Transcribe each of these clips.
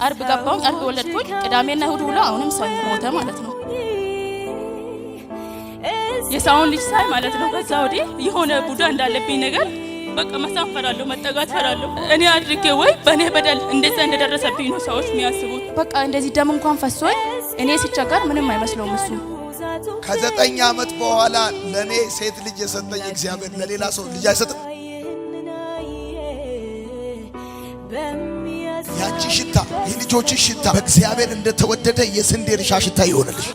አርብ ገባሁኝ አርብ ወለድኩኝ ቅዳሜና እሁድ ውሎ አሁንም ሰው ሞተ ማለት ነው የሳውን ልጅ ሳይ ማለት ነው ከዛ ወዲህ የሆነ ቡዳ እንዳለብኝ ነገር በቃ መሳፈራለሁ መጠጋት ፈራለሁ እኔ አድርጌ ወይ በኔ በደል እንደዛ እንደደረሰብኝ ነው ሰዎች የሚያስቡት በቃ እንደዚህ ደም እንኳን ፈሶኝ እኔ ሲቸገር ምንም አይመስለውም እሱ ከ9 ዓመት በኋላ ለኔ ሴት ልጅ የሰጠኝ እግዚአብሔር ለሌላ ሰው ልጅ አይሰጥም ያቺ ሽታ የልጆችሽ ሽታ በእግዚአብሔር እንደተወደደ የስንዴ እርሻ ሽታ ይሆንልሽ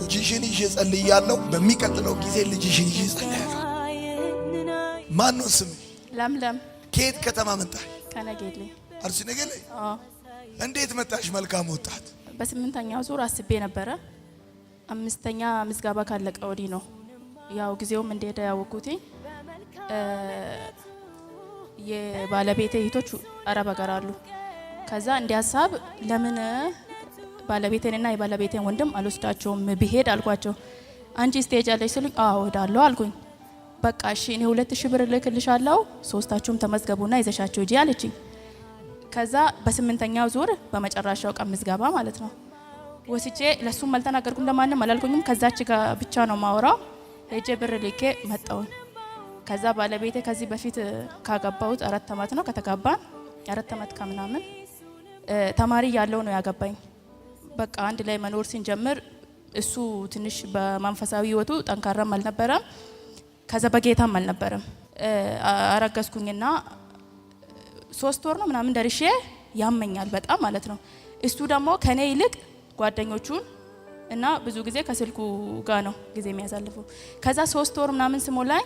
ልጅሽን ይዤ ጸልያለሁ በሚቀጥለው ጊዜ ልጅሽን ይዤ ጸልያለሁ ማን ነው ስም ለምለም ከየት ከተማ መጣሽ ከነገሌ አርሲ ነገሌ እንዴት መጣሽ መልካም ወጣት በስምንተኛው ዙር አስቤ ነበር አምስተኛ ምዝጋባ ካለቀ ወዲህ ነው ያው ጊዜውም እንደሄደ ያወቁት የባለቤቴ እህቶች አረብ ሀገር አሉ ከዛ እንዲያሳብ ለምን ባለቤቴንና የባለቤቴን ወንድም አልወስዳቸውም ብሄድ አልኳቸው አንቺ ስቴጅ አለሽ ስሉኝ አዎ እሄዳለሁ አልኩኝ በቃ እሺ እኔ 2000 ብር ልክልሻለሁ ሶስታችሁም ተመዝገቡና ይዘሻቸው ሂጂ አለችኝ ከዛ በስምንተኛው ዙር በመጨረሻው ቀን ምዝገባ ማለት ነው ወስጄ ለሱም አልተናገርኩም ለማንም አላልኩኝም ከዛች ጋር ብቻ ነው ማወራው ሄጄ ብር ልኬ መጣሁ ከዛ ባለቤቴ ከዚህ በፊት ካገባሁት 4 አመት ነው ከተጋባን 4 አመት ከምናምን ተማሪ ያለው ነው ያገባኝ በቃ አንድ ላይ መኖር ሲንጀምር እሱ ትንሽ በመንፈሳዊ ህይወቱ ጠንካራም አልነበረም ከዛ በጌታም አልነበረም አረጋስኩኝና 3 ወር ነው ምናምን ደርሼ ያመኛል በጣም ማለት ነው እሱ ደግሞ ከኔ ይልቅ ጓደኞቹን እና ብዙ ጊዜ ከስልኩ ጋር ነው ጊዜ የሚያሳልፈው ከዛ 3 ወር ምናምን ስሞላኝ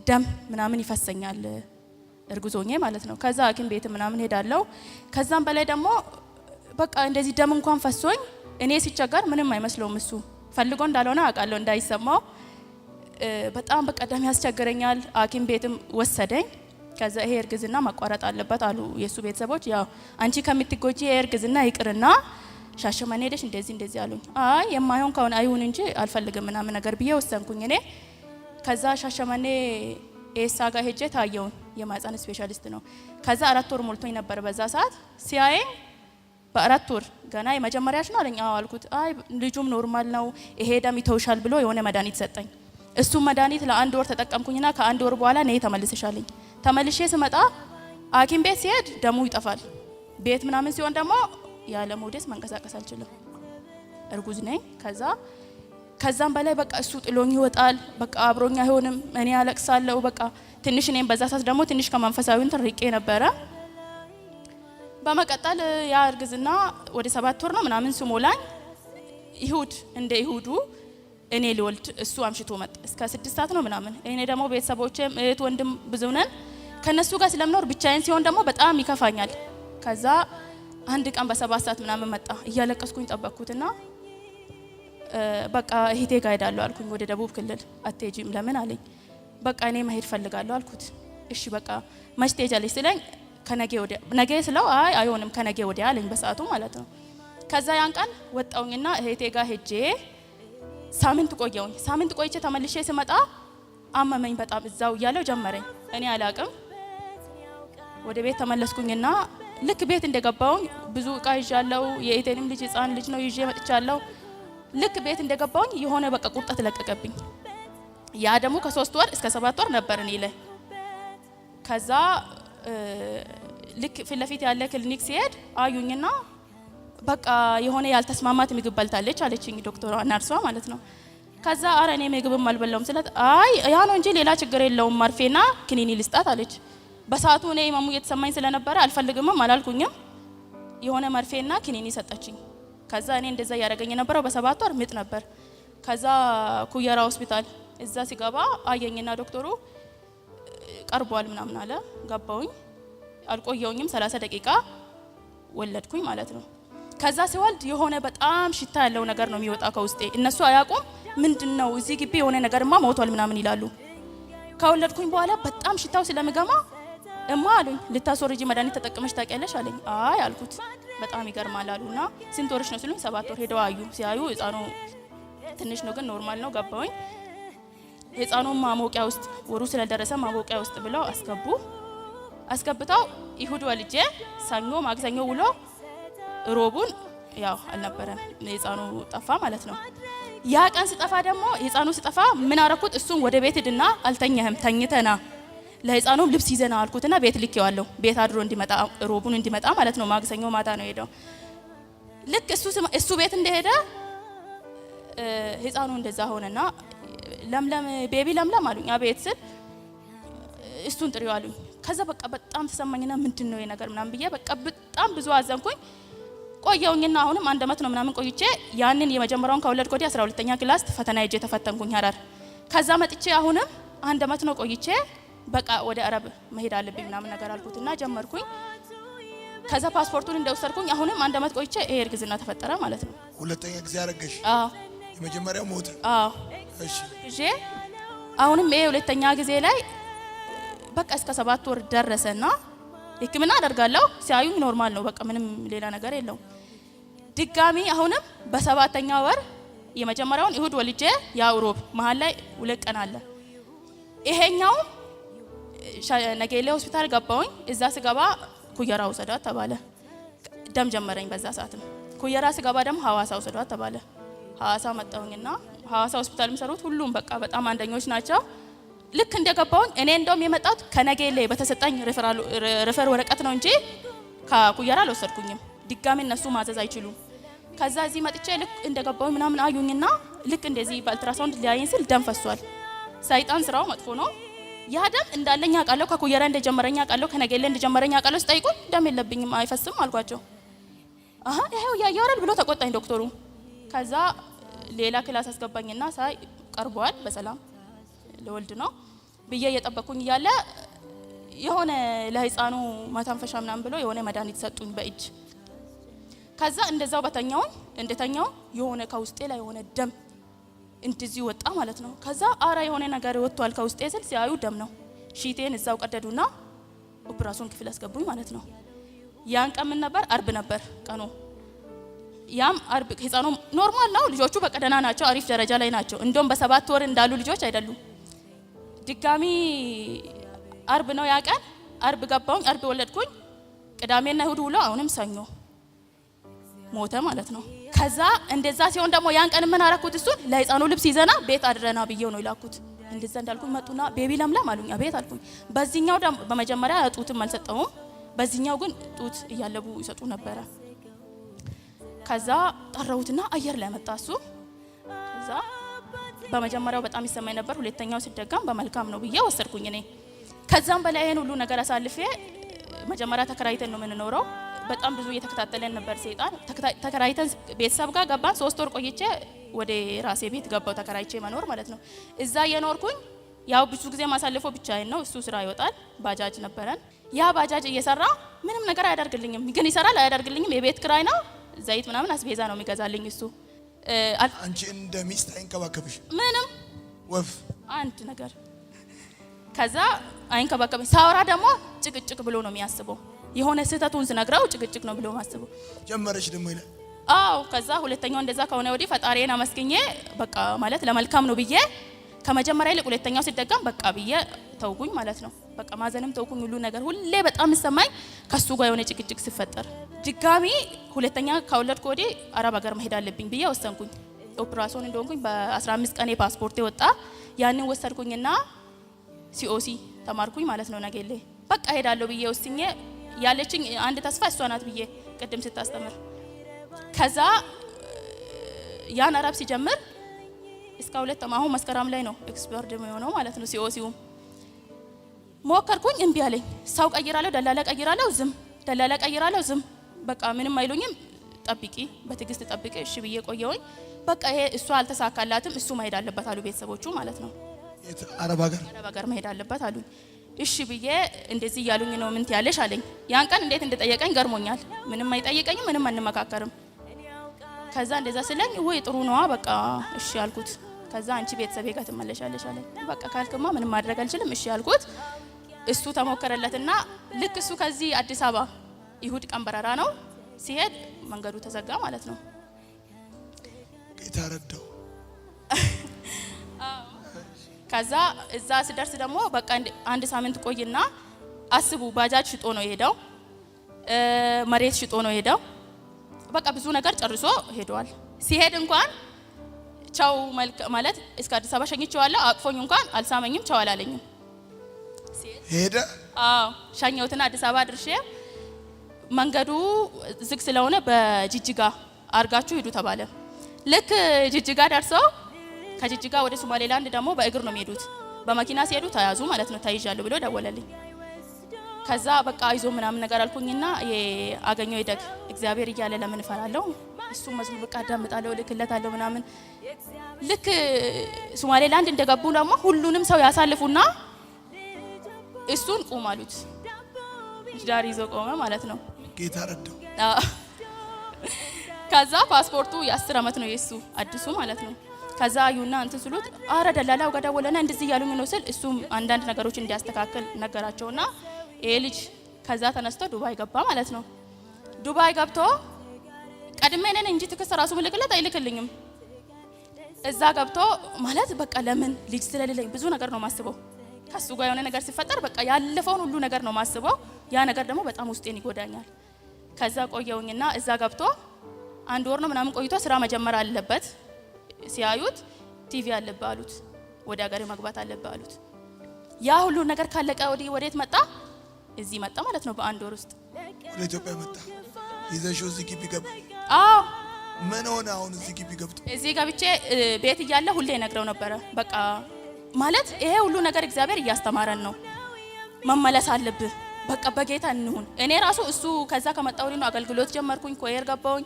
ደም ምናምን ይፈሰኛል እርጉዞኜ ማለት ነው ከዛ ሐኪም ቤት ምናምን ሄዳለሁ ከዛም በላይ ደግሞ በቃ እንደዚህ ደም እንኳን ፈሶኝ እኔ ሲቸገር ምንም አይመስለውም እሱ ፈልጎ እንዳልሆነ አውቃለሁ እንዳይሰማው በጣም በቃ ደም ያስቸግረኛል ሐኪም ቤትም ወሰደኝ ከዛ ይሄ እርግዝና ማቋረጥ አለበት አሉ የሱ ቤተሰቦች ያው አንቺ ከምትጎጂ እርግዝና ይቅርና ሻሸመኔ ሄደሽ እንደዚህ አሉኝ አይ የማይሆን ከሆነ አይሁን እንጂ አልፈልግም ምናምን ነገር ብዬ ወሰንኩኝ እኔ ከዛ ሻሸመኔ ኤሳጋ ሄጄ ታየው የማህፀን ስፔሻሊስት ነው ከዛ 4 ወር ሞልቶኝ ነበር በዛ ሰዓት ሲያየኝ በ4 ወር ገና የመጀመሪያሽ ነው አለኝ አዎ አልኩት አይ ልጁም ኖርማል ነው ይሄ ደም ይተውሻል ብሎ የሆነ መድኃኒት ሰጠኝ እሱ መድኃኒት ለ1 ወር ተጠቀምኩኝና ከ1 ወር በኋላ ነይ ተመልሰሻለኝ ተመልሼ ስመጣ ሐኪም ቤት ሲሄድ ደሙ ይጠፋል ቤት ምናምን ሲሆን ደግሞ ያለ ሞዴስ መንቀሳቀስ አልችልም እርጉዝ ነኝ ከዛም በላይ በቃ እሱ ጥሎኝ ይወጣል በቃ አብሮኛ አይሆንም እኔ አለቅሳለሁ በቃ ትንሽ እኔም በዛ ሰዓት ደግሞ ትንሽ ከመንፈሳዊን ተርቄ ነበረ በመቀጠል ያ እርግዝና ወደ 7 ወር ነው ምናምን ስሞላኝ ይሁድ እንደ ይሁዱ እኔ ልወልድ እሱ አምሽቶ መጣ እስከ 6 ሰዓት ነው ምናምን እኔ ደግሞ ቤተሰቦቼም እህት ወንድም ብዙ ነን ከነሱ ጋር ስለምኖር ብቻዬን ሲሆን ደግሞ በጣም ይከፋኛል ከዛ አንድ ቀን በ7 ሰዓት ምናምን መጣ እያለቀስኩኝ ጠበቅኩትና በቃ እህቴ ጋር ሄዳለሁ አልኩኝ ወደ ደቡብ ክልል አትሄጂም ለምን አለኝ በቃ እኔ መሄድ ፈልጋለሁ አልኩት እሺ በቃ መች ትሄጃለሽ ስለኝ ከነገ ወዲያ ነገ ስለው አይ አይሆንም ከነገ ወዲያ አለኝ በሰዓቱ ማለት ነው ከዛ ያን ቀን ወጣውኝና እህቴ ጋር ሄጄ ሳምንት ቆይቼ ተመልሼ ስመጣ አመመኝ በጣም እዛው ያለው ጀመረኝ እኔ አላቅም ወደ ቤት ተመለስኩኝና ልክ ቤት እንደገባውኝ ብዙ እቃ ይዣለሁ የእህቴንም ልጅ ህፃን ልጅ ነው ይዤ መጥቻለሁ ልክ ቤት እንደገባውኝ የሆነ በቃ ቁርጠት ለቀቀብኝ ያ ደግሞ ከ3 ወር እስከ 7 ወር ነበር እኔ ላይ ከዛ ልክ ፍለፊት ያለ ክሊኒክ ሲሄድ አዩኝና በቃ የሆነ ያልተስማማት ምግብ በልታለች አለችኝ ዶክተሯ ናርሷ ማለት ነው ከዛ አረ እኔ ምግብም አልበላውም ስላት አይ ያ ነው እንጂ ሌላ ችግር የለውም ማርፌና ክኒኒ ልስጣት አለች በሰዓቱ እኔ ማሙ እየተሰማኝ ስለነበረ አልፈልግምም አላልኩኝም የሆነ ማርፌና ክኒኒ ሰጠችኝ ከዛ እኔ እንደዛ ያረጋኝ የነበረው በ7 ወር ምጥ ነበር ከዛ ኩየራ ሆስፒታል እዛ ሲገባ አየኝና ዶክተሩ ቀርቧል ምናምን አለ ገባውኝ አልቆየውኝም 30 ደቂቃ ወለድኩኝ ማለት ነው ከዛ ሲወልድ የሆነ በጣም ሽታ ያለው ነገር ነው የሚወጣው ከውስጤ እነሱ አያውቁም ምንድነው እዚህ ግቢ የሆነ ነገርማ ሞቷል ምናምን ይላሉ ከወለድኩኝ በኋላ በጣም ሽታው ስለምገማ እማ አሉኝ ልታስወርጂ መድኃኒት ተጠቅመሽ ታውቂያለሽ አለኝ አይ አልኩት በጣም ይገርማል አሉና ስንት ወርሽ ነው ሲሉኝ 7 ወር ሄደው አዩ ሲያዩ ህፃኑ ትንሽ ነው ግን ኖርማል ነው ገባውኝ ህፃኑ ማሞቂያ ውስጥ ወሩ ስለደረሰ ማሞቂያ ውስጥ ብለው አስገቡ አስገብታው ይሁድ ወልጄ ሰኞ ማክሰኞ ውሎ ሮቡን ያው አልነበረም የህፃኑ ጠፋ ማለት ነው። ያ ቀን ሲጠፋ ደግሞ የህፃኑ ሲጠፋ ምን አረኩት? እሱን ወደ ቤት ሂድና አልተኛህም ተኝተና ለህፃኑ ልብስ ይዘና አልኩትና ቤት ልኬዋለሁ። ቤት አድሮ እንዲመጣ ሮቡን እንዲመጣ ማለት ነው። ማክሰኞ ማታ ነው ሄደው። ልክ እሱ ቤት እንደሄደ ህፃኑ እንደዛ ሆነና ለምለም ቤቢ ለምለም አሉኝ። አቤት ስል እሱን ጥሪው አሉኝ። ከዛ በቃ በጣም ተሰማኝና ምንድነው ይሄ ነገር ምናምን ብዬ በቃ በጣም ብዙ አዘንኩኝ። ቆየውኝና አሁንም 1 አመት ነው ምናምን ቆይቼ ያንን የመጀመሪያውን ከወለድኩ ወዲህ 12ኛ ክላስ ፈተና ሄጄ ተፈተንኩኝ ሐረር። ከዛ መጥቼ አሁንም 1 አመት ነው ቆይቼ በቃ ወደ አረብ መሄድ አለብኝ ምናምን ነገር አልኩትና ጀመርኩኝ። ከዛ ፓስፖርቱን እንደወሰድኩኝ አሁንም 1 አመት ቆይቼ ይሄ እርግዝና ተፈጠረ ማለት ነው። ሁለተኛ ጊዜ አረገሽ? አዎ። የመጀመሪያው ሞተ? አዎ። እሺ። አሁንም ይሄ ሁለተኛ ጊዜ ላይ በቃ እስከ 7 ወር ደረሰና ህክምና አደርጋለሁ። ሲያዩኝ ኖርማል ነው በቃ ምንም ሌላ ነገር የለው። ድጋሚ አሁንም በ7ኛ ወር የመጀመሪያውን ይሁድ ወልጄ ያው ሮብ መሃል ላይ 2 ቀን አለ። ይሄኛው ነገሌ ሆስፒታል ገባሁኝ። እዛ ስገባ ኩየራ ወሰዷት ተባለ። ደም ጀመረኝ በዛ ሰዓትም። ኩየራ ስገባ ደግሞ ሐዋሳ ወሰዷት ተባለ። ሐዋሳ መጣሁኝና ሐዋሳ ሆስፒታል የሚሰሩት ሁሉም በቃ በጣም አንደኞች ናቸው። ልክ እንደገባሁኝ እኔ እንደውም የመጣሁት ከነገሌ በተሰጣኝ ሪፈር ወረቀት ነው እንጂ ከኩየራ አልወሰድኩኝም። ድጋሚ እነሱ ማዘዝ አይችሉም። ከዛ እዚህ መጥቼ ልክ እንደገባሁኝ ምናምን አዩኝና ልክ እንደዚህ በአልትራሳውንድ ሊያየኝ ስል ደም ፈሷል። ሰይጣን ስራው መጥፎ ነው። ያ ደም እንዳለኛ ቃለው ከኩየራ እንደጀመረኛ ቃለው ከነገሌ እንደጀመረኛ ቃለው ስጠይቁኝ ደም የለብኝም አይፈስም አልኳቸው። አሃ ይሄው ያያወራል ብሎ ተቆጣኝ ዶክተሩ። ከዛ ሌላ ክላስ አስገባኝና ሳይ ቀርቧል በሰላም ለወልድ ነው ብዬ እየጠበቅኩኝ እያለ የሆነ ለህፃኑ ማታንፈሻ ምናምን ብሎ የሆነ መድኃኒት ሰጡኝ በእጅ። ከዛ እንደዛው እንደተኛው የሆነ ከውስጤ ላይ የሆነ ደም እንደዚህ ወጣ ማለት ነው። ከዛ አራ የሆነ ነገር ወጥቷል ከውስጤ ስል ሲያዩ ደም ነው። ሺቴን እዛው ቀደዱና ኦፕራሲዮን ክፍል አስገቡኝ ማለት ነው። ያን ቀን ምን ነበር? አርብ ነበር ቀኑ። ያም አርብ ህፃኑ ኖርማል ነው። ልጆቹ በቀደና ናቸው፣ አሪፍ ደረጃ ላይ ናቸው። እንደውም በ7 ወር እንዳሉ ልጆች አይደሉም። ድጋሚ አርብ ነው ያ ቀን። አርብ ገባሁኝ፣ አርብ ወለድኩኝ። ቅዳሜና እሁድ ውሎ አሁንም ሰኞ ሞተ ማለት ነው። ከዛ እንደዛ ሲሆን ደግሞ ያን ቀን ምን አረኩት? እሱን ለህፃኑ ልብስ ይዘና ቤት አድረና ብዬው ነው ይላኩት። እንደዛ እንዳልኩኝ መጡና ቤቢ ለምለም አሉኝ። አቤት አልኩኝ። በዚህኛው ደግሞ በመጀመሪያ ጡትም አልሰጠውም፣ በዚህኛው ግን ጡት እያለቡ ይሰጡ ነበረ። ከዛ ጠራሁትና አየር ላይ መጣ እሱ። ከዛ በመጀመሪያው በጣም ይሰማኝ ነበር፣ ሁለተኛው ሲደጋም በመልካም ነው ብዬ ወሰድኩኝ እኔ። ከዛም በላይ ይሄን ሁሉ ነገር አሳልፌ መጀመሪያ ተከራይተን ነው የምንኖረው። በጣም ብዙ እየተከታተለን ነበር ሰይጣን። ተከራይተን ቤተሰብ ጋር ገባን። 3 ወር ቆይቼ ወደ ራሴ ቤት ገባው ተከራይቼ መኖር ማለት ነው። እዛ የኖርኩኝ ያው ብዙ ጊዜ ማሳልፈው ብቻዬን ነው። እሱ ስራ ይወጣል፣ ባጃጅ ነበረን። ያ ባጃጅ እየሰራ ምንም ነገር አያደርግልኝም፣ ግን ይሰራል አያደርግልኝም። የቤት ክራይ ነው፣ ዘይት ምናምን አስቤዛ ነው የሚገዛልኝ እሱ። አንቺ እንደ ሚስት አይንከባከብሽ ምንም ወፍ አንድ ነገር። ከዛ አይንከባከብኝ። ሳወራ ደግሞ ጭቅጭቅ ብሎ ነው የሚያስበው። የሆነ ስህተቱን ስነግረው ጭቅጭቅ ነው ብሎ ማስበው ጀመረች ደግሞ ይላል። አዎ ከዛ ሁለተኛው እንደዛ ከሆነ ወዲህ ፈጣሪዬን አመስግኜ በቃ ማለት ለመልካም ነው ብዬ ከመጀመሪያ ይልቅ ሁለተኛው ሲደጋም በቃ ብዬ ተውኩኝ ማለት ነው። በቃ ማዘንም ተውኩኝ። ሁሉ ነገር ሁሌ በጣም ይሰማኝ ከሱ ጋር የሆነ ጭቅጭቅ ሲፈጠር ድጋሚ ሁለተኛ ከወለድኩ ወዲህ አረብ ሀገር መሄድ አለብኝ ብዬ ወሰንኩኝ። ኦፕራሲዮን እንደሆንኩኝ በ15 ቀን ፓስፖርቴ ወጣ። ያንን ወሰድኩኝና ሲኦሲ ተማርኩኝ ማለት ነው ነገሌ። በቃ ሄዳለሁ ብዬ ወስኜ ያለችኝ አንድ ተስፋ እሷ ናት ብዬ ቅድም ስታስተምር። ከዛ ያን አረብ ሲጀምር እስከ 2 አሁን መስከረም ላይ ነው ኤክስፐርት የሆነው ማለት ነው። ሲኦሲው ሞከርኩኝ፣ እምቢ አለኝ። ሰው ቀይራለሁ፣ ደላላ ቀይራለሁ፣ ዝም ደላላ ቀይራለሁ፣ ዝም በቃ ምንም አይሉኝም። ጠብቂ፣ በትዕግስት ጠብቂ። እሺ ብዬ ቆየሁኝ። በቃ ይሄ እሷ አልተሳካላትም፣ እሱ መሄድ አለበት አሉ ቤተሰቦቹ ማለት ነው። አረብ ሀገር መሄድ አለበት አሉኝ። እሺ ብዬ እንደዚህ እያሉኝ ነው ምን ትያለሽ አለኝ። ያን ቀን እንዴት እንደጠየቀኝ ገርሞኛል። ምንም አይጠይቀኝም፣ ምንም አንመካከርም። ከዛ እንደዛ ስለኝ ወይ ጥሩ ነዋ በቃ እሺ አልኩት። ከዛ አንቺ ቤተሰቤ ጋር ትመለሻለሽ አለኝ። በቃ ካልክማ ምንም ማድረግ አልችልም እሺ አልኩት። እሱ ተሞከረለትና ልክ እሱ ከዚህ አዲስ አበባ ይሁድ ቀን በረራ ነው ሲሄድ መንገዱ ተዘጋ ማለት ነው። ጌታ ረዳው። ከዛ እዛ ስደርስ ደግሞ በቃ አንድ ሳምንት ቆይና አስቡ ባጃጅ ሽጦ ነው የሄደው፣ መሬት ሽጦ ነው የሄደው። በቃ ብዙ ነገር ጨርሶ ሄዷል። ሲሄድ እንኳን ቻው ማለት እስከ አዲስ አበባ ሸኝቼዋለሁ። አቅፎኝ እንኳን አልሳመኝም፣ ቻው አላለኝም። ሄደ። አዎ ሸኘሁትና አዲስ አበባ ድርሼ መንገዱ ዝግ ስለሆነ በጅጅጋ አርጋችሁ ሂዱ ተባለ። ልክ ጅጅጋ ደርሰው ከጅጅጋ ወደ ሶማሌላንድ ደግሞ በእግር ነው የሚሄዱት። በመኪና ሲሄዱ ተያዙ ማለት ነው። ተይዣለሁ ብሎ ደወለልኝ። ከዛ በቃ አይዞ ምናምን ነገር አልኩኝና አገኘው ይደግ እግዚአብሔር እያለ ለምን እፈራለሁ? እሱ መዝሙር በቃ አዳምጣለሁ፣ ልክለታለሁ ምናምን። ልክ ሶማሌላንድ እንደገቡ ደግሞ ሁሉንም ሰው ያሳልፉና እሱን ቁም አሉት። ዳር ይዞ ቆመ ማለት ነው። ጌታ ረዳው። ከዛ ፓስፖርቱ የ10 አመት ነው የሱ አዲሱ ማለት ነው። ከዛ አዩና እንትን ስሉት አረ ደላላው ጋር ደወለና እንደዚህ ያሉኝ ነው ስል እሱም አንዳንድ ነገሮች እንዲያስተካክል ነገራቸውና ይሄ ልጅ ከዛ ተነስቶ ዱባይ ገባ ማለት ነው። ዱባይ ገብቶ ቀድሜ ነን እንጂ ትክክል ራሱ ምልክለት አይልክልኝም። እዛ ገብቶ ማለት በቃ ለምን ልጅ ስለሌለኝ ብዙ ነገር ነው ማስበው። ከሱ ጋር የሆነ ነገር ሲፈጠር በቃ ያለፈውን ሁሉ ነገር ነው ማስበው። ያ ነገር ደግሞ በጣም ውስጤን ይጎዳኛል። ከዛ ቆየውኝና እዛ ገብቶ 1 ወር ነው ምናምን ቆይቶ ስራ መጀመር አለበት። ሲያዩት ቲቪ አለበት አሉት። ወደ ሀገር መግባት አለበት አሉት። ያ ሁሉ ነገር ካለቀ ወዴት መጣ? እዚህ መጣ ማለት ነው። በ1 ወር ውስጥ ወደ ኢትዮጵያ መጣ። ይዘሽው እዚህ ግቢ ገባ። አዎ ምን ሆነ? አሁን እዚህ ግቢ ገብቶ እዚህ ገብቼ ቤት እያለ ሁሌ ነግረው ነበረ። በቃ ማለት ይሄ ሁሉ ነገር እግዚአብሔር እያስተማረን ነው። መመለስ አለብህ። በቃ በጌታ እንሁን። እኔ ራሱ እሱ ከዛ ከመጣው ነው አገልግሎት ጀመርኩኝ። ኮየር ገባውኝ።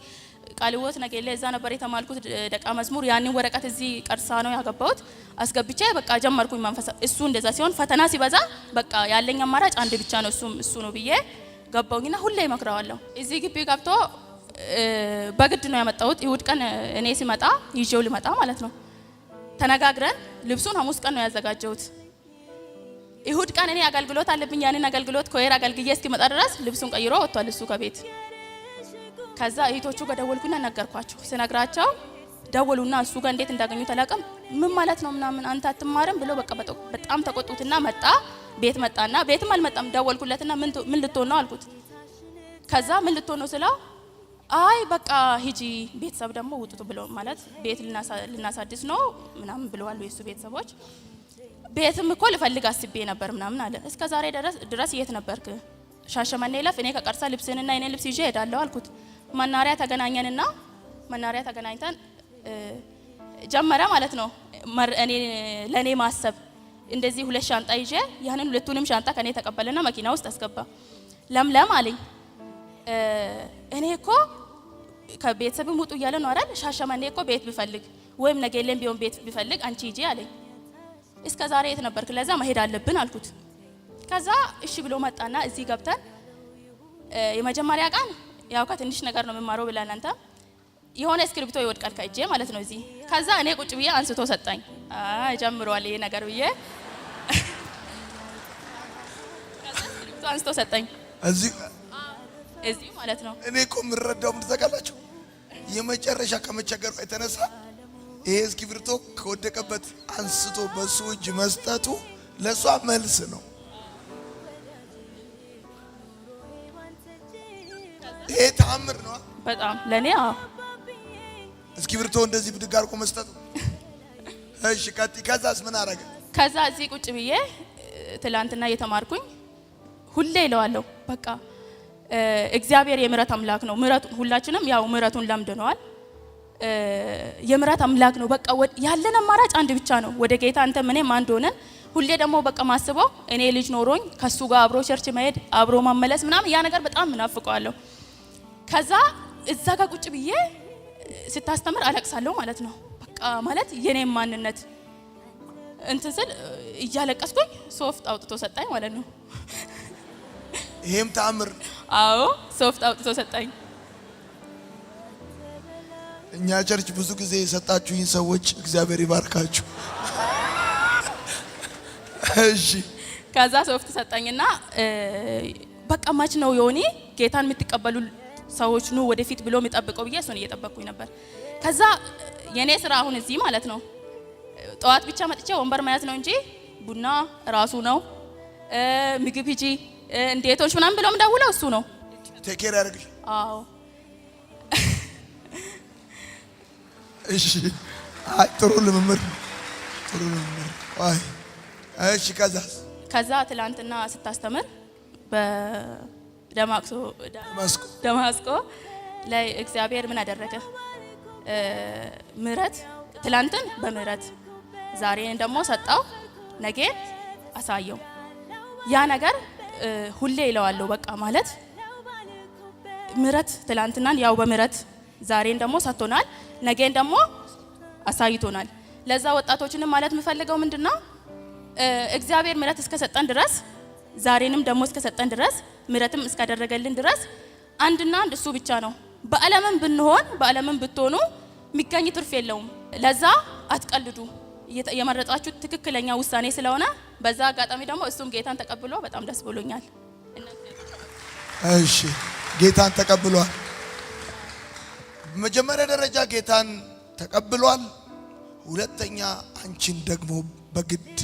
ቃልወት ነገሌ እዛ ነበር የተማልኩት ደቃ መዝሙር። ያንን ወረቀት እዚህ ቀርሳ ነው ያገባሁት። አስገብቼ በቃ ጀመርኩኝ መንፈስ። እሱ እንደዛ ሲሆን ፈተና ሲበዛ በቃ ያለኝ አማራጭ አንድ ብቻ ነው፣ እሱ ነው ብዬ ገባውኝና ሁሌ ይመክረዋለሁ። እዚህ ግቢ ገብቶ በግድ ነው ያመጣሁት። ይሁድ ቀን እኔ ሲመጣ ይዤው ልመጣ ማለት ነው። ተነጋግረን ልብሱን ሐሙስ ቀን ነው ያዘጋጀሁት። ይሁድ ቀን እኔ አገልግሎት አለብኝ። ያንን አገልግሎት ኮየር አገልግዬ እስኪመጣ ድረስ ልብሱን ቀይሮ ወጥቷል እሱ ከቤት። ከዛ እህቶቹ ጋር ደወልኩና ነገርኳቸው። ስነግራቸው ደወሉና እሱ ጋር እንዴት እንዳገኙ ተላቀም ምን ማለት ነው ምናምን አንተ አትማርም ብሎ በቃ በጣም ተቆጡትና መጣ። ቤት መጣና ቤትም አልመጣም። ደወልኩለትና ምን ልትሆን ነው አልኩት። ከዛ ምን ልትሆን ነው ስለው አይ በቃ ሂጂ ቤተሰብ ደግሞ ውጡት ብሎ ማለት ቤት ልናሳድስ ነው ምናምን ብለዋል የሱ ቤተሰቦች። ቤትም እኮ ልፈልግ አስቤ ነበር ምናምን አለ። እስከ ዛሬ ድረስ የት ነበርክ? ሻሸመኔ ለፍ እኔ ከቀርሳ ልብስንና የኔ ልብስ ይዤ ሄዳለሁ አልኩት። መናሪያ ተገናኘንና መናሪያ ተገናኝተን ጀመረ ማለት ነው። እኔ ለኔ ማሰብ እንደዚህ 2 ሻንጣ ይዤ ያንን ሁለቱንም ሻንጣ ከኔ ተቀበለና መኪና ውስጥ አስገባ። ለምለም አለኝ እኔ እኮ ከቤተሰብም ውጡ እያለ ነው አይደል? ሻሸመኔ እኮ ቤት ብፈልግ ወይም ነገሌም ቢሆን ቤት ብፈልግ አንቺ ሂጂ አለኝ። እስከ ዛሬ የት ነበርክ? ለዛ መሄድ አለብን አልኩት። ከዛ እሺ ብሎ መጣና እዚህ ገብተን የመጀመሪያ ቀን ያው ከትንሽ ነገር ነው የምማረው ብለን አንተ የሆነ እስክሪፕቶ ይወድቃል ከእጄ ማለት ነው እዚህ። ከዛ እኔ ቁጭ ብዬ አንስቶ ሰጣኝ። ጀምሯል ይሄ ነገር ብዬ ከዛ እስክሪፕቶ አንስቶ ሰጣኝ እዚህ ማለት ነው። እኔ እኮ የምረዳው ምን ተቀላችሁ? የመጨረሻ ከመቸገሩ የተነሳ ይሄ እስክሪፕቶ ከወደቀበት አንስቶ በሱ እጅ መስጠቱ ለሷ መልስ ነው። ይሄ ተአምር ነው በጣም ለኔ። እስክሪፕቶ እንደዚህ ብድግ አድርጎ መስጠቱ። እሺ ከዛስ ምን አረገ? ከዛ እዚህ ቁጭ ብዬ ትላንትና እየተማርኩኝ ሁሌ ይለዋለሁ በቃ እግዚአብሔር የምሕረት አምላክ ነው። ምሕረቱን ሁላችንም ያው ምሕረቱን ለምደነዋል። የምሕረት አምላክ ነው። በቃ ያለን አማራጭ አንድ ብቻ ነው፣ ወደ ጌታ አንተ ምንም አንድ ሆነን ሁሌ ደግሞ በቃ ማስበው እኔ ልጅ ኖሮኝ ከሱ ጋር አብሮ ቸርች መሄድ አብሮ መመለስ ምናምን ያ ነገር በጣም እናፍቀዋለሁ። ከዛ እዛ ጋር ቁጭ ብዬ ስታስተምር አለቅሳለሁ ማለት ነው። በቃ ማለት የኔም ማንነት እንትን ስል እያለቀስኩኝ ሶፍት አውጥቶ ሰጣኝ ማለት ነው። ይሄም ተአምር። አዎ ሶፍት አውጥቶ ሰጣኝ። እኛ ቸርች ብዙ ጊዜ የሰጣችሁኝ ሰዎች እግዚአብሔር ይባርካችሁ። እሺ ከዛ ሶፍት ሰጣኝና በቃ ማች ነው ዮኒ ጌታን የምትቀበሉ ሰዎች ነው ወደፊት ብሎ የሚጠብቀው ብዬ እሱን እየጠበቅኩኝ ነበር። ከዛ የኔ ስራ አሁን እዚህ ማለት ነው ጠዋት ብቻ መጥቼ ወንበር መያዝ ነው እንጂ ቡና ራሱ ነው፣ ምግብ ሂጂ እንዴቶች ምናምን ብሎም ደውለው እሱ ነው ቴኬር ያርግሽ። አዎ እሺ አይ ጥሩ ልምምር አይ እሺ ከዛ ትላንትና ስታስተምር በደማስቆ ላይ እግዚአብሔር ምን አደረገ? ምህረት ትላንትን በምህረት ዛሬን ደግሞ ሰጣው፣ ነገ አሳየው። ያ ነገር ሁሌ ይለዋለሁ በቃ ማለት ምህረት ትላንትናን ያው በምህረት ዛሬን ደግሞ ሰጥቶናል፣ ነገን ደግሞ አሳይቶናል። ለዛ ወጣቶችንም ማለት የምፈልገው ምንድነው እግዚአብሔር ምህረት እስከሰጠን ድረስ ዛሬንም ደግሞ እስከሰጠን ድረስ ምህረትም እስካደረገልን ድረስ አንድና አንድ እሱ ብቻ ነው። በዓለምም ብንሆን በዓለምም ብትሆኑ የሚገኝ ትርፍ የለውም። ለዛ አትቀልዱ። የመረጣችሁት ትክክለኛ ውሳኔ ስለሆነ በዛ አጋጣሚ ደግሞ እሱም ጌታን ተቀብሎ በጣም ደስ ብሎኛል። እሺ ጌታን ተቀብሏል። በመጀመሪያ ደረጃ ጌታን ተቀብሏል። ሁለተኛ አንቺን ደግሞ በግድ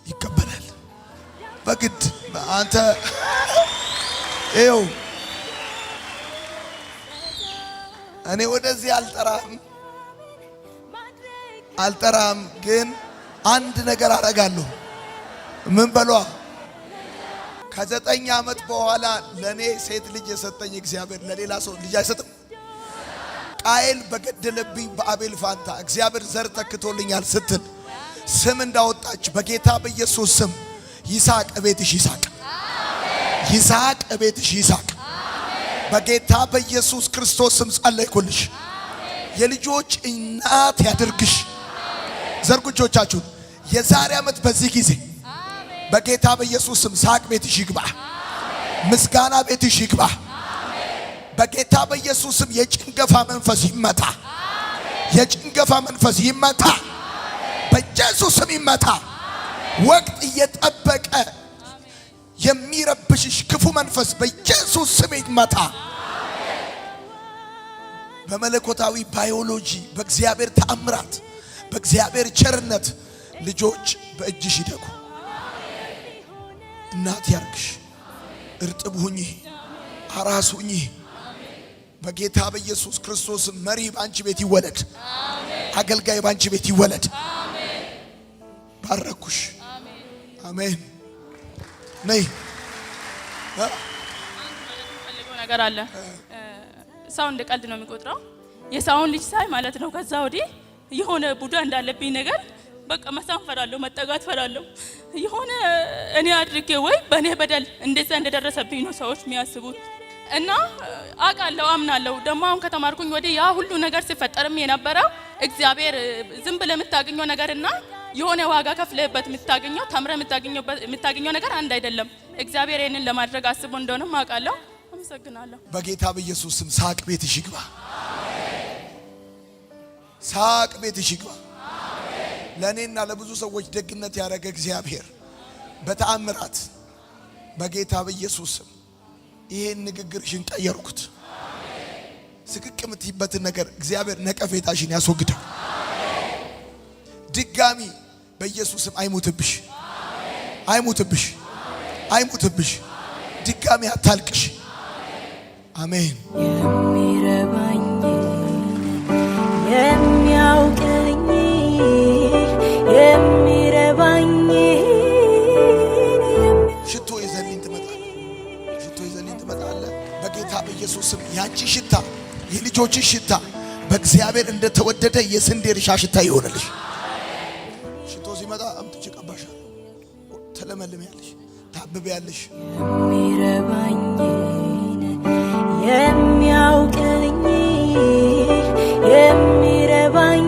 ይቀበላል። በግድ አንተ እኔ ወደዚህ አልጠራም ግን አንድ ነገር አደርጋለሁ። ምን በሏ? ከ9 ዓመት በኋላ ለኔ ሴት ልጅ የሰጠኝ እግዚአብሔር ለሌላ ሰው ልጅ አይሰጥም። ቃየል በገደለብኝ በአቤል ፋንታ እግዚአብሔር ዘር ተክቶልኛል ስትል ስም እንዳወጣች በጌታ በኢየሱስ ስም ይስሐቅ እቤትሽ ይስሐቅ፣ ይስሐቅ እቤትሽ ይስሐቅ። በጌታ በኢየሱስ ክርስቶስ ስም ጸለይኩልሽ። የልጆች እናት ያድርግሽ። ዘርጉ እጆቻችሁን። የዛሬ ዓመት በዚህ ጊዜ በጌታ በኢየሱስ ስም ሳቅ ቤትሽ ይግባ፣ ምስጋና ቤትሽ ይግባ። በጌታ በኢየሱስ ስም የጭንገፋ መንፈስ ይመታ፣ የጭንገፋ መንፈስ ይመታ፣ በኢየሱስ ስም ይመታ። ወቅት እየጠበቀ የሚረብሽሽ ክፉ መንፈስ በኢየሱስ ስም ይመታ። በመለኮታዊ ባዮሎጂ በእግዚአብሔር ተአምራት በእግዚአብሔር ቸርነት ልጆች በእጅሽ ይደጉ። እናት ያርግሽ፣ እርጥብ ሁኚ፣ አራስ ሁኚ። በጌታ በኢየሱስ ክርስቶስ መሪ ባንቺ ቤት ይወለድ፣ አገልጋይ ባንቺ ቤት ይወለድ። ባረኩሽ። አሜን። ነይ ነገር አለ። ሰው እንደ ቀልድ ነው የሚቆጥረው። የሰውን ልጅ ሳይ ማለት ነው ከዛ ወዲህ የሆነ ቡዳ እንዳለብኝ ነገር በቃ መሳም ፈራለሁ፣ መጠጋት ፈራለሁ። የሆነ እኔ አድርጌ ወይ በእኔ በደል እንደዛ እንደደረሰብኝ ነው ሰዎች የሚያስቡት። እና አውቃለሁ፣ አምናለሁ። ደግሞ አሁን ከተማርኩኝ ወዲህ ያ ሁሉ ነገር ሲፈጠርም የነበረው እግዚአብሔር ዝም ብለህ የምታገኘው ነገርና የሆነ ዋጋ ከፍለህበት የምታገኘው ተምረህ የምታገኘው ነገር አንድ አይደለም። እግዚአብሔር ይሄንን ለማድረግ አስቦ እንደሆነም አውቃለሁ። አመሰግናለሁ። በጌታ በኢየሱስ ስም ሳቅ ቤትሽ ይግባ፣ ሳቅ ቤትሽ ይግባ። ለእኔና ለብዙ ሰዎች ደግነት ያደረገ እግዚአብሔር በተአምራት በጌታ በኢየሱስ ስም ይሄን ንግግርሽን ቀየርኩት። ስቅቅ የምትይበትን ነገር እግዚአብሔር ነቀፌታሽን ያስወግደው። ድጋሚ በኢየሱስ ስም አይሙትብሽ፣ አይሙትብሽ፣ አይሙትብሽ። ድጋሚ አታልቅሽ። አሜን። የሚረባኝ የሚያውቀኝ የሚረባኝ ሽቶ ይዘልኝ ትመጣለህ፣ ሽቶ ይዘልኝ ትመጣለህ። በጌታ በኢየሱስ ስም ያንቺ ሽታ የልጆችሽ ሽታ በእግዚአብሔር እንደተወደደ የስንዴ እርሻ ሽታ ይሆንልሽ። ሽቶ ሲመጣ አምጥቼ ቀባሻለሁ። ተለመልሚያለሽ፣ ታብቢያለሽ። የሚረባኝ የሚያውቀኝ የሚረባኝ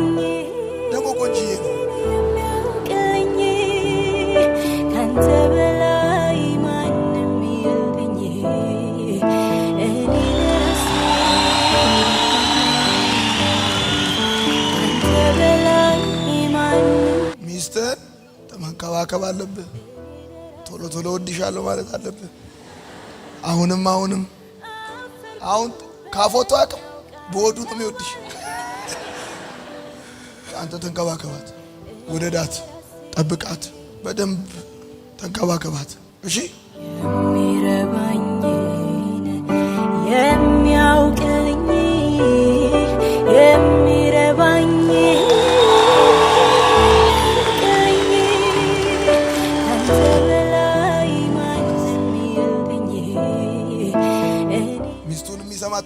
ደግሞ ቆንጂዬ ነው የሚያውቀኝ ካንተ በላይ ማንም የለኝ። እኔ ለራሴ ካንተ በላይ ማንም ሚስትህን መንከባከብ አለብህ። ቶሎ ቶሎ ወድሻለሁ ማለት አለብህ። አሁንም አሁን ካፎቶ አቅም በወዱ ነው የሚወድሽ። አንተ ተንከባከባት፣ ወደዳት፣ ጠብቃት፣ በደንብ ተንከባከባት። እሺ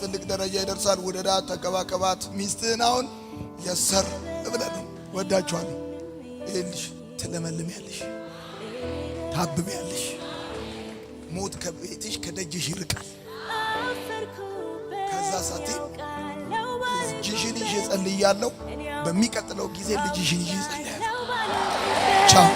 ትልቅ ደረጃ ይደርሳል። ውደዳት፣ ተከባከባት። ሚስትህን አሁን የሰር ብለህ ወዳችኋለሁ። ይኸውልሽ ትለመልሚያለሽ፣ ታብቢያለሽ። ሞት ከቤትሽ ከደጅሽ ይርቃል። ከዛ ሳቴ ልጅሽን ይዤ ጸልያለሁ። በሚቀጥለው ጊዜ ልጅሽን ይዤ ጸልያለሁ። ቻው